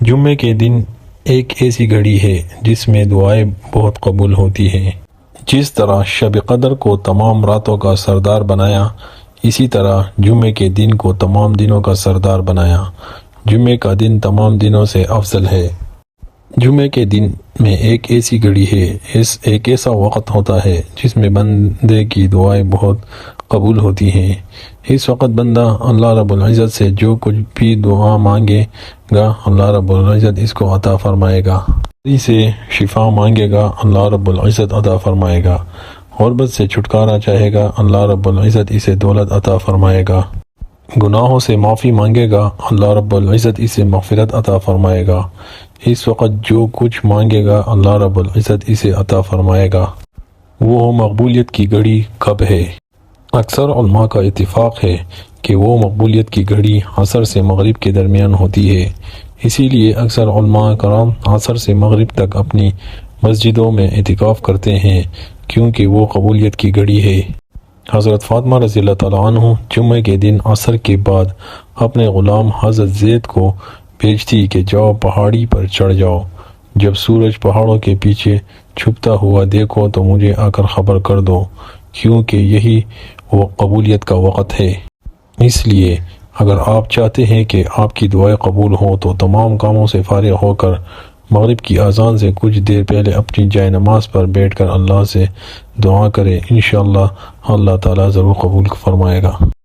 جمعے کے دن ایک ایسی گھڑی ہے جس میں دعائیں بہت قبول ہوتی ہیں۔ جس طرح شب قدر کو تمام راتوں کا سردار بنایا، اسی طرح جمعے کے دن کو تمام دنوں کا سردار بنایا۔ جمعے کا دن تمام دنوں سے افضل ہے۔ جمعے کے دن میں ایک ایسی گھڑی ہے، ایک ایسا وقت ہوتا ہے جس میں بندے کی دعائیں بہت قبول ہوتی ہیں۔ اس وقت بندہ اللہ رب العزت سے جو کچھ بھی دعا مانگے گا، اللہ رب العزت اس کو عطا فرمائے گا۔ بیماری سے شفا مانگے گا، اللہ رب العزت عطا فرمائے گا۔ غربت سے چھٹکارا چاہے گا، اللہ رب العزت اسے دولت عطا فرمائے گا۔ گناہوں سے معافی مانگے گا، اللہ رب العزت اسے مغفرت عطا فرمائے گا۔ اس وقت جو کچھ مانگے گا، اللہ رب العزت اسے عطا فرمائے گا۔ وہ مقبولیت کی گھڑی کب ہے؟ اکثر علماء کا اتفاق ہے کہ وہ مقبولیت کی گھڑی عصر سے مغرب کے درمیان ہوتی ہے۔ اسی لیے اکثر علماء کرام عصر سے مغرب تک اپنی مسجدوں میں اعتکاف کرتے ہیں، کیونکہ وہ قبولیت کی گھڑی ہے۔ حضرت فاطمہ رضی اللہ تعالیٰ عنہ جمعے کے دن عصر کے بعد اپنے غلام حضرت زید کو بھیجتی کہ جاؤ پہاڑی پر چڑھ جاؤ، جب سورج پہاڑوں کے پیچھے چھپتا ہوا دیکھو تو مجھے آ کر خبر کر دو، کیونکہ یہی وہ قبولیت کا وقت ہے۔ اس لیے اگر آپ چاہتے ہیں کہ آپ کی دعائیں قبول ہوں تو تمام کاموں سے فارغ ہو کر مغرب کی اذان سے کچھ دیر پہلے اپنی جائے نماز پر بیٹھ کر اللہ سے دعا کریں، انشاءاللہ اللہ تعالیٰ ضرور قبول فرمائے گا۔